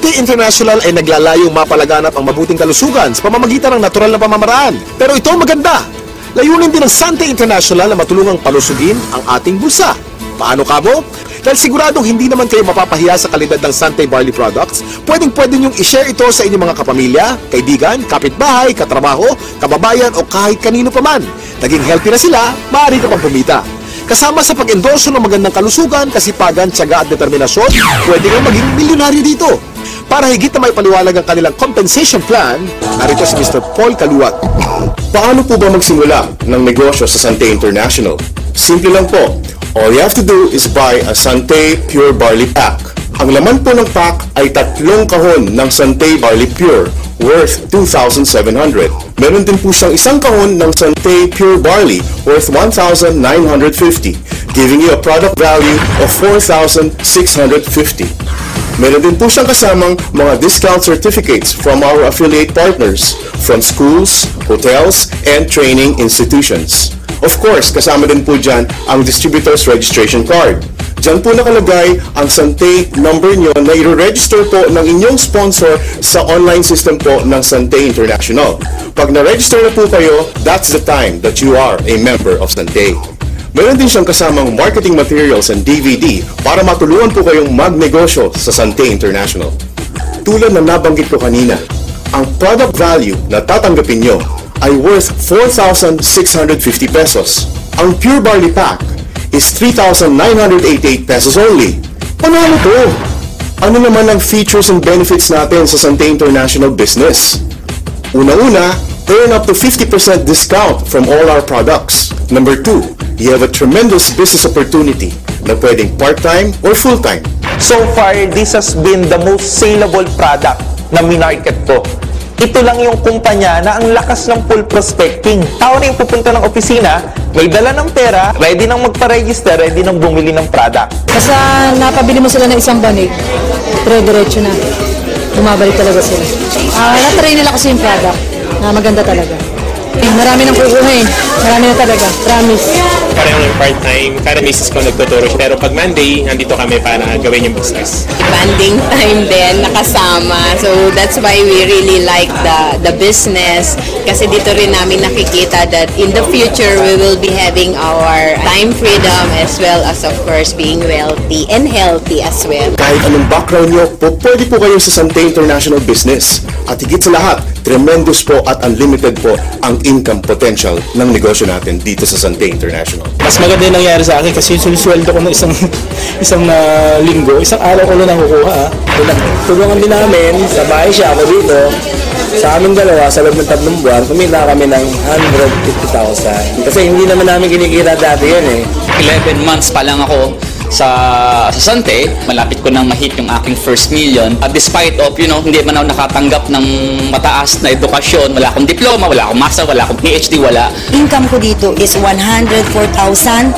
Sante International ay naglalayong mapalaganap ang mabuting kalusugan sa pamamagitan ng natural na pamamaraan. Pero ito maganda. Layunin din ng Sante International na matulungang palusugin ang ating bulsa. Paano kamo? Dahil siguradong hindi naman kayo mapapahiya sa kalidad ng Sante Barley Products, pwedeng-pwede niyong i-share ito sa inyong mga kapamilya, kaibigan, kapitbahay, katrabaho, kababayan o kahit kanino pa man. Naging healthy na sila, maaari ka pang pumita. Kasama sa pag-endorso ng magandang kalusugan, kasipagan, tiyaga at determinasyon, pwede kang maging milyonaryo dito. Para higit na may paliwanag ang kanilang compensation plan, narito si Mr. Paul Kaluwat. Paano po ba magsimula ng negosyo sa Sante International? Simple lang po. All you have to do is buy a Sante Pure Barley Pack. Ang laman po ng pack ay 3 kahon ng Sante Barley Pure worth 2,700. Meron din po siyang 1 kahon ng Sante Pure Barley worth 1,950, giving you a product value of 4,650. Meron din po siyang kasamang mga discount certificates from our affiliate partners from schools, hotels, and training institutions. Of course, kasama din po dyan ang distributor's registration card. Dyan po nakalagay ang Sante number nyo na i-register po ng inyong sponsor sa online system po ng Sante International. Pag na-register na po kayo, that's the time that you are a member of Sante. Meron din siyang kasamang marketing materials and DVD para matulungan po kayong magnegosyo sa Sante International. Tulad na nabanggit ko kanina, ang product value na tatanggapin nyo ay worth 4,650 pesos. Ang Pure Barley Pack is 3,988 pesos only. Panalo to! Ano naman ang features and benefits natin sa Sante International business? Una-una, earn up to 50% discount from all our products. Number 2, you have a tremendous business opportunity na pwedeng part-time or full-time. So far, this has been the most saleable product na minarket ko. Ito lang yung kumpanya na ang lakas ng full prospecting. Tao na yung pupunta ng opisina, may dala ng pera, ready nang magpa-register, ready nang bumili ng product. Basta napabili mo sila ng isang banig, dire-diretso na. Bumabalik talaga sila. Natry nila kasi yung product na maganda talaga. Marami nang kukuhin. Marami na talaga. Promise. Parang yung part-time, kada misis ko nagtuturo siya. Pero pag Monday, nandito kami para gawin yung business. Banding time din, nakasama. So that's why we really like the business. Kasi dito rin namin nakikita that in the future, we will be having our time freedom as well as of course being wealthy and healthy as well. Kahit anong background nyo, pwede po kayo sa Sante International Business. At higit sa lahat, tremendous po at unlimited po ang income potential ng negosyo natin dito sa Sante International. Mas maganda yung nangyari sa akin kasi sinisweldo ko ng isang linggo, isang araw ko lang nakukuha. Tulungan din namin, sa bahay siya, ako dito. Sa aming dalawa, sa loob ng 3 buwan, kumita kami ng 150,000. Kasi hindi naman namin kinikita dati yan eh. 11 months pa lang ako sa Sante, malapit ko nang ma-hit yung aking first million. Despite of, hindi man ako nakatanggap ng mataas na edukasyon, wala akong diploma, wala akong master, wala akong PhD, wala. Income ko dito is 104,000.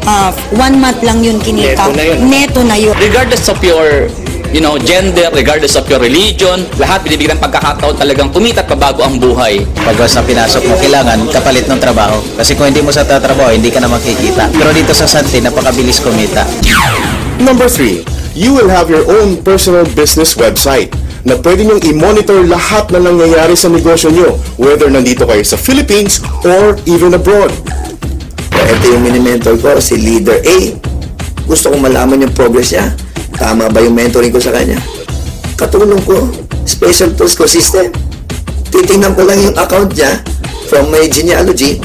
1 month lang yun kinita. Neto na yun. Regardless of your gender, regardless of your religion, lahat binibigyan ng pagkakataon talagang kumita at pabago ang buhay. Pag sa pinasok mo, kailangan kapalit ng trabaho. Kasi kung hindi mo sa tatrabaho, hindi ka na makikita. Pero dito sa Sante, napakabilis kumita. Number 3, you will have your own personal business website na pwede nyong i-monitor lahat na nangyayari sa negosyo nyo, whether nandito kayo sa Philippines or even abroad. Ito yung mini-mentor ko, si Leader A. Gusto kong malaman yung progress niya. Tama ba yung mentoring ko sa kanya? Katulong ko, special tools ko system. Titingnan ko lang yung account niya from my genealogy,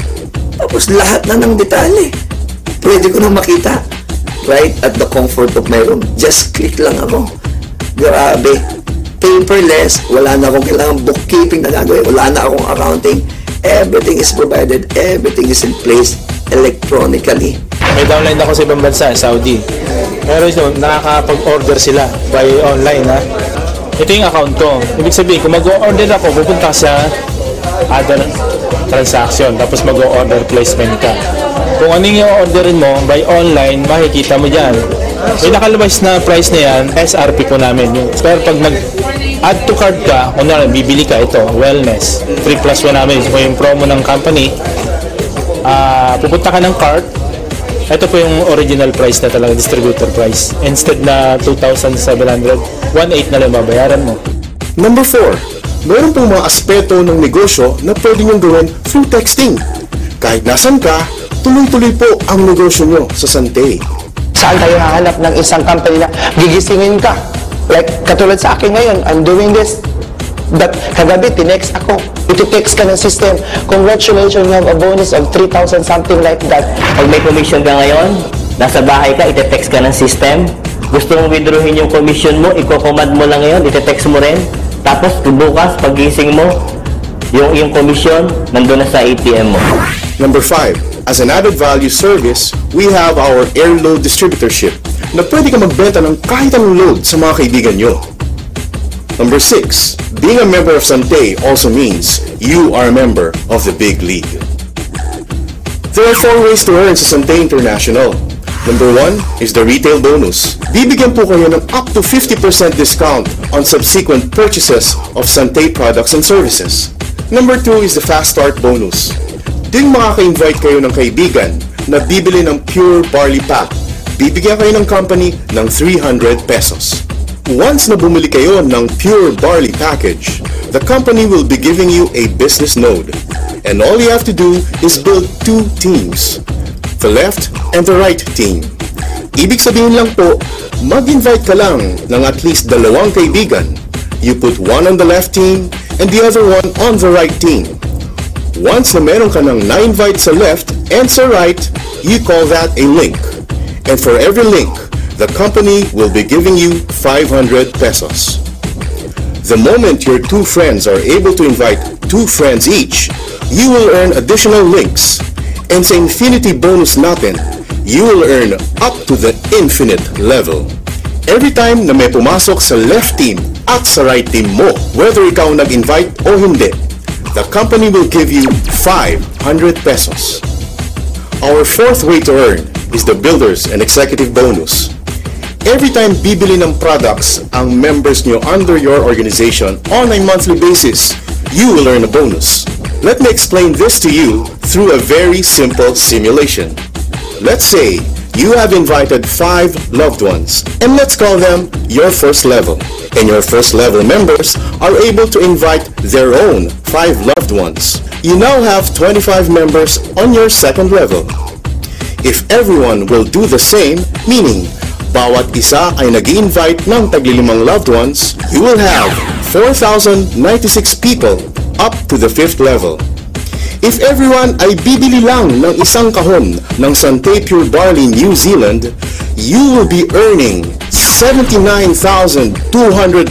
tapos lahat na ng detalye. Pwede ko na makita right at the comfort of my room. Just click lang ako. Grabe. Paperless, wala na akong kailangan bookkeeping na gagawin, wala na akong accounting. Everything is provided, everything is in place electronically. May downline ako sa ibang bansa, Saudi. Pero ito, nakakapag-order sila by online ha. Ito yung account ko. Ibig sabihin, kung mag-order ako, pupunta sa other transaction, tapos mag-order placement ka. Kung ano yung orderin mo by online, makikita mo dyan. May nakalabas na price na yan, SRP ko namin. Pero pag nag-add to cart ka, kung bibili ka ito, wellness, 3+1 namin. Kung yung promo ng company, pupunta ka ng cart, Ito po yung original price na talaga, distributor price. Instead na 2,700, 1,800 na lang babayaran mo. Number 4, meron pong mga aspeto ng negosyo na pwede niyong gawin through texting. Kahit nasan ka, tuloy-tuloy po ang negosyo nyo sa Santay. Saan tayo hahanap ng isang company na gigisingin ka? Like, katulad sa akin ngayon, I'm doing this. But kagabi, tinext ako. Iti-text ka ng system. Congratulations, you have a bonus of 3,000, something like that. Pag may commission ka ngayon, nasa bahay ka, iti-text ka ng system. Gusto mong withdrawin yung commission mo, i-command mo lang ngayon, iti-text mo rin. Tapos, bukas, pag-gising mo, yung commission, nandun na sa ATM mo. Number 5, as an added value service, we have our air load distributorship na pwede ka magbenta ng kahit anong load sa mga kaibigan nyo. Number 6, being a member of Santay also means you are a member of the big league. There are 4 ways to earn sa Santay International. Number 1 is the retail bonus. Bibigyan po kayo ng up to 50% discount on subsequent purchases of Santay products and services. Number 2 is the fast start bonus. Ding makaka-invite kayo ng kaibigan na bibili ng pure barley pack. Bibigyan kayo ng company ng 300 pesos. Once na bumili kayo ng pure barley package, the company will be giving you a business node. And all you have to do is build 2 teams, the left and the right team. Ibig sabihin lang po, mag-invite ka lang ng at least 2 kaibigan. You put one on the left team and the other one on the right team. Once na meron ka ng na-invite sa left and sa right, you call that a link. And for every link, the company will be giving you 500 pesos. The moment your 2 friends are able to invite 2 friends each, you will earn additional links. And sa infinity bonus natin, you will earn up to the infinite level. Every time na may pumasok sa left team at sa right team mo, whether ikaw nag-invite o hindi, the company will give you 500 pesos. Our 4th way to earn is the Builders and Executive Bonus. Every time bibili ng products ang members nyo under your organization on a monthly basis, you will earn a bonus. Let me explain this to you through a very simple simulation. Let's say you have invited 5 loved ones, and let's call them your first level. And your first level members are able to invite their own 5 loved ones. You now have 25 members on your second level. If everyone will do the same, meaning bawat isa ay nag-i-invite ng tagli-5 loved ones, you will have 4,096 people up to the 5th level. If everyone ay bibili lang ng isang kahon ng Santay Pure Barley New Zealand, you will be earning 79,200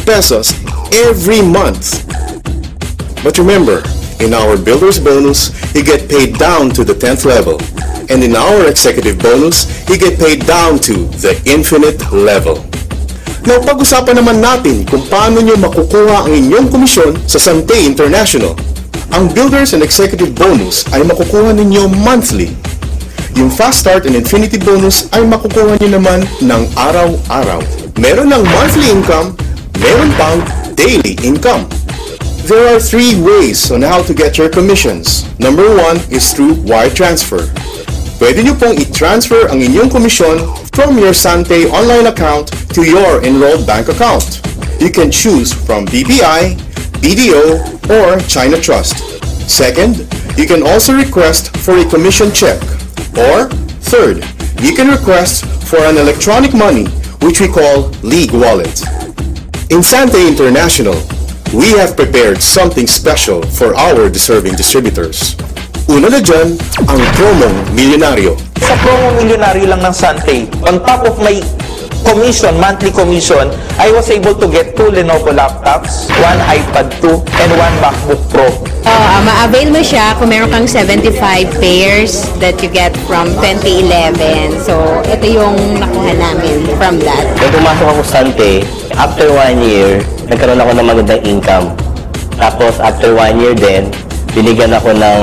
pesos every month. But remember, in our Builder's Bonus, you get paid down to the 10th level. And in our executive bonus, you get paid down to the infinite level. Now, pag-usapan naman natin kung paano nyo makukuha ang inyong komisyon sa Santay International. Ang Builders and Executive Bonus ay makukuha ninyo monthly. Yung Fast Start and Infinity Bonus ay makukuha nyo naman ng araw-araw. Meron ng monthly income, meron pang daily income. There are 3 ways on how to get your commissions. Number 1 is through wire transfer. Pwede nyo pong i-transfer ang inyong komisyon from your Santay online account to your enrolled bank account. You can choose from BPI, BDO, or China Trust. Second, you can also request for a commission check. Or, third, you can request for an electronic money, which we call League Wallet. In Santay International, we have prepared something special for our deserving distributors. Una na dyan, ang promong milyonaryo. Sa promong milyonaryo lang ng Santay, on top of my commission, monthly commission, I was able to get 2 Lenovo laptops, 1 iPad 2, and 1 MacBook Pro. Ma-avail mo siya kung meron kang 75 pairs that you get from 2011. So, ito yung nakuha namin from that. Nung pumasok ako sa Santay, after 1 year, nagkaroon ako ng magandang income. Tapos, after 1 year din, binigyan ako ng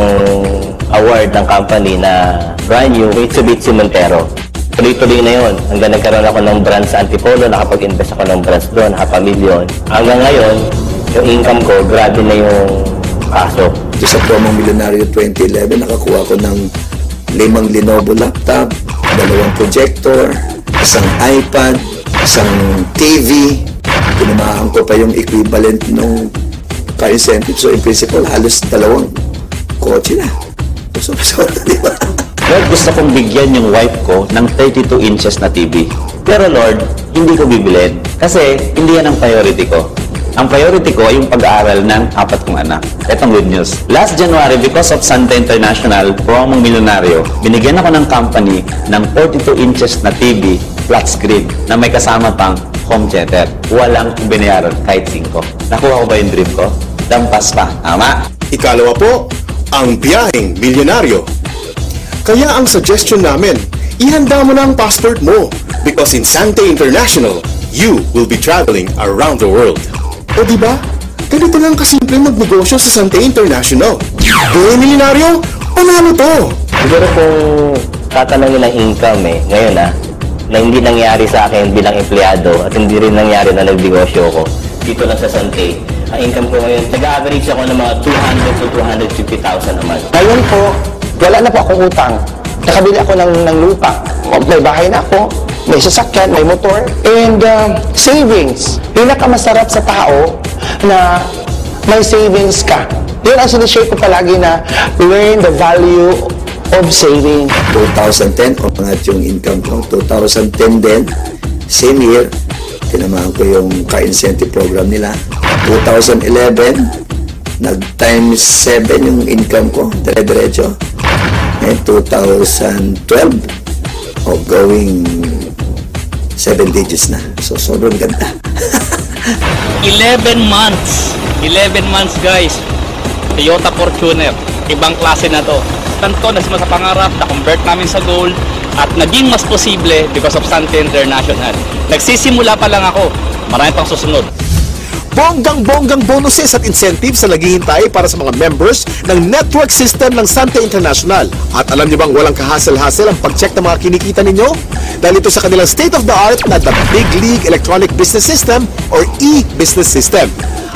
award ng company na brand new Mitsubishi Montero. Tuloy-tuloy na yun. Hanggang nagkaroon ako ng brand sa Antipolo, nakapag-invest ako ng brands doon, $500,000. Hanggang ngayon, yung income ko, grabe na yung kaso. Sa promong milyonaryo 2011, nakakuha ko ng 5 Lenovo laptop, 2 2 projector, isang iPad, isang TV. Tinamaan ko pa yung equivalent ng car incentive. So in principle, halos 2 kotse na. So, di ba? Lord, gusto kong bigyan yung wife ko ng 32 inches na TV. Pero Lord, hindi ko bibilin kasi hindi yan ang priority ko. Ang priority ko ay yung pag-aaral ng 4 kong anak. Itong good news. Last January, because of Santa International Promong Milyonaryo, binigyan ako ng company ng 42 inches na TV flat screen na may kasama pang home theater. Walang binayaran kahit 5. Nakuha ko ba yung dream ko? Dampas pa. Tama? Ikalawa po, ang biyaheng milyonaryo. Kaya ang suggestion namin, ihanda mo na ang passport mo because in Sante International, you will be traveling around the world. O diba? Ganito lang kasimple magnegosyo sa Sante International. Biyaheng milyonaryo, panalo to! Siguro kung tatanungin ng income ngayon na hindi nangyari sa akin bilang empleyado at hindi rin nangyari na nagnegosyo ko dito lang sa Sante. Ang income ko ngayon, nag-average ako ng mga 200 to 250,000 a month. Ngayon po, wala na po akong utang. Nakabili ako ng lupa. May bahay na ako, may sasakyan, may motor, and savings. Pinakamasarap sa tao na may savings ka. Yun ang sinishare ko palagi na learn the value of saving. 2010, umangat yung income ko. 2010 din, same year, tinamaan ko yung car incentive program nila. 2011, nag-times 7 yung income ko, dire-diretso. And 2012, going 7 digits na. So, sobrang ganda. 11 months. 11 months, guys. Toyota Fortuner. Ibang klase na to. Tanto na sa pangarap, na-convert namin sa gold at naging mas posible because of Sante International. Nagsisimula pa lang ako. Marami pang susunod. Bonggang-bonggang bonuses at incentives sa naghihintay para sa mga members ng network system ng Sante International. At alam niyo bang walang kahasel-hasel ang pag-check ng mga kinikita ninyo? Dahil ito sa kanilang state-of-the-art na The Big League Electronic Business System or e-Business System.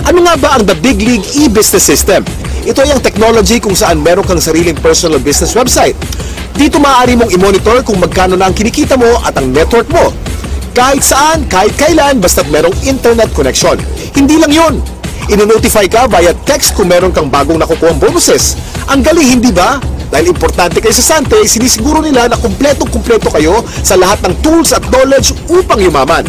Ano nga ba ang The Big League e-Business System? Ito ay ang technology kung saan meron kang sariling personal business website. Dito maaari mong i-monitor kung magkano na ang kinikita mo at ang network mo. Kahit saan, kahit kailan, basta't merong internet connection. Hindi lang yun. Ino-notify ka via text kung meron kang bagong nakukuha bonuses. Ang galing, hindi ba? Dahil importante kayo sa Sante, sinisiguro nila na kumpletong-kumpleto kayo sa lahat ng tools at knowledge upang yumaman.